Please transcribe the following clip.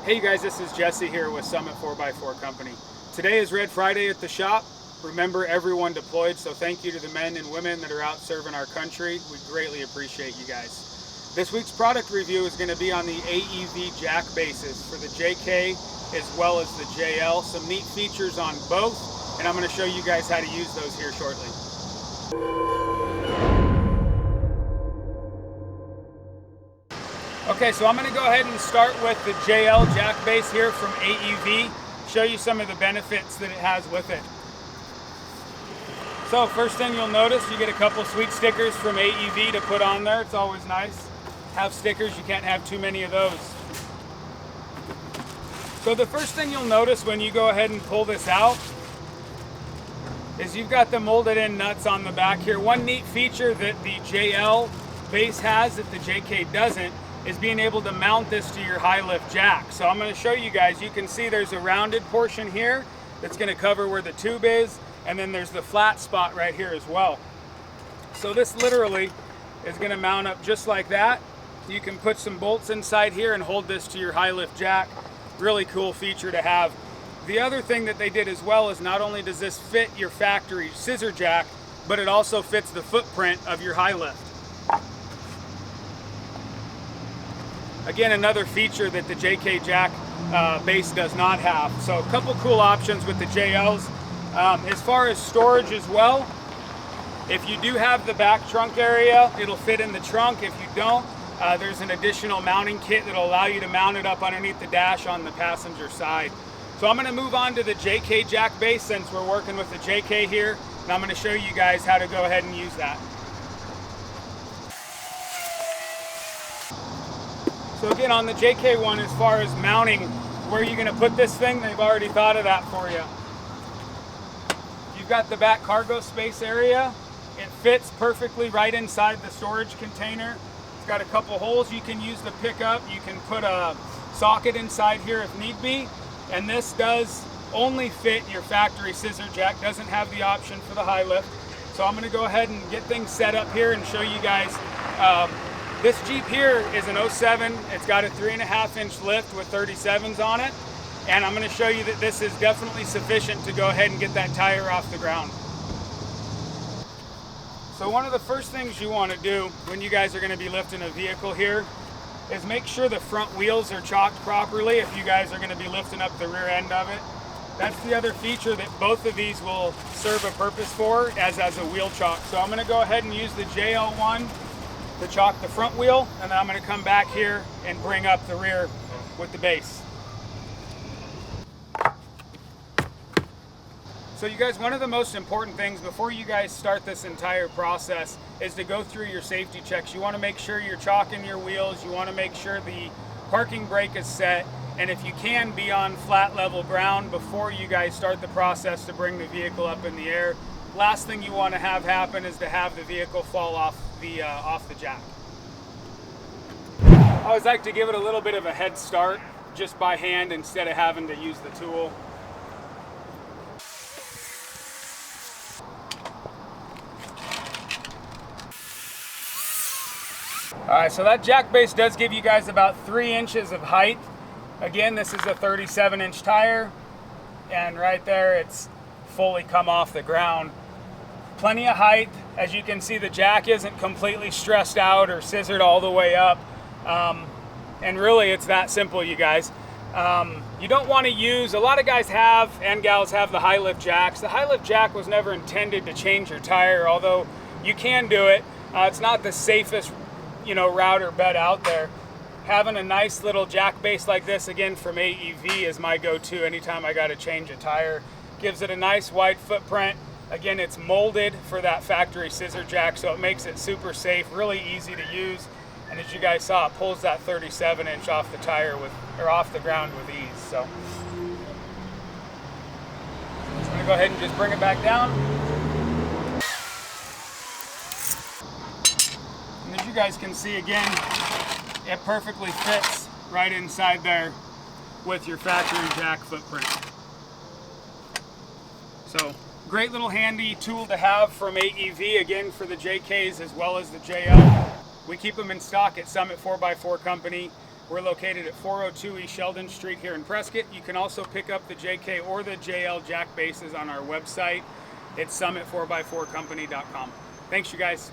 Hey you guys, this is Jesse here with Summit 4x4 Company. Today is Red Friday at the shop. Remember, everyone deployed, so thank you to the men and women that are out serving our country. We greatly appreciate you guys. This week's product review is going to be on the AEV Jack bases for the JK as well as the JL. Some neat features on both, and I'm going to show you guys how to use those here shortly. Okay, so I'm going to go ahead and start with the JL Jack base here from AEV, show you some of the benefits that it has with it. So first thing you'll notice, you get a couple sweet stickers from AEV to put on there. It's always nice. Have stickers, you can't have too many of those. So the first thing you'll notice when you go ahead and pull this out is you've got the molded in nuts on the back here. One neat feature that the JL base has that the JK doesn't is being able to mount this to your high lift jack. So I'm going to show you guys. You can see there's a rounded portion here that's going to cover where the tube is, and then there's the flat spot right here as well. So this literally is going to mount up just like that. You can put some bolts inside here and hold this to your high lift jack. Really cool feature to have. The other thing that they did as well is not only does this fit your factory scissor jack, but it also fits the footprint of your high lift. Again, another feature that the JK Jack base does not have. So a couple cool options with the JLs. As far as storage as well, if you do have the back trunk area, it'll fit in the trunk. If you don't, there's an additional mounting kit that'll allow you to mount it up underneath the dash on the passenger side. So I'm going to move on to the JK Jack base since we're working with the JK here, and I'm going to show you guys how to go ahead and use that. So again, on the JK one, as far as mounting, where you're going to put this thing, they've already thought of that for you. You've got the back cargo space area. It fits perfectly right inside the storage container. It's got a couple holes you can use to pick up. You can put a socket inside here if need be. And this does only fit your factory scissor jack, doesn't have the option for the high lift. So I'm going to go ahead and get things set up here and show you guys. This Jeep here is an 07. It's got a 3.5-inch lift with 37s on it. And I'm going to show you that this is definitely sufficient to go ahead and get that tire off the ground. So one of the first things you want to do when you guys are going to be lifting a vehicle here is make sure the front wheels are chocked properly if you guys are going to be lifting up the rear end of it. That's the other feature that both of these will serve a purpose for as a wheel chock. So I'm going to go ahead and use the JL one to chock the front wheel, and then I'm going to come back here and bring up the rear with the base. So you guys, one of the most important things before you guys start this entire process is to go through your safety checks. You want to make sure you're chalking your wheels, you want to make sure the parking brake is set, and if you can, be on flat level ground before you guys start the process to bring the vehicle up in the air. Last thing you want to have happen is to have the vehicle fall off the jack. I always like to give it a little bit of a head start just by hand instead of having to use the tool. Alright, so that jack base does give you guys about 3 inches of height. Again, this is a 37-inch tire, and right there it's fully come off the ground. Plenty of height. As you can see, the jack isn't completely stressed out or scissored all the way up. And really, it's that simple, you guys. You don't want to use, a lot of guys have, and gals have, the high lift jacks. The high lift jack was never intended to change your tire, although you can do it. It's not the safest, route or bed out there. Having a nice little jack base like this, again from AEV, is my go-to anytime I got to change a tire. Gives it a nice wide footprint. Again, it's molded for that factory scissor jack, so it makes it super safe, really easy to use. And as you guys saw, it pulls that 37-inch off the tire off the ground with ease. So I'm just going to go ahead and just bring it back down. And as you guys can see, again, it perfectly fits right inside there with your factory jack footprint. So great little handy tool to have from AEV, again for the JKs as well as the JL. We keep them in stock at Summit 4x4 Company. We're located at 402 East Sheldon Street here in Prescott. You can also pick up the JK or the JL Jack bases on our website. It's summit4x4company.com. Thanks, you guys.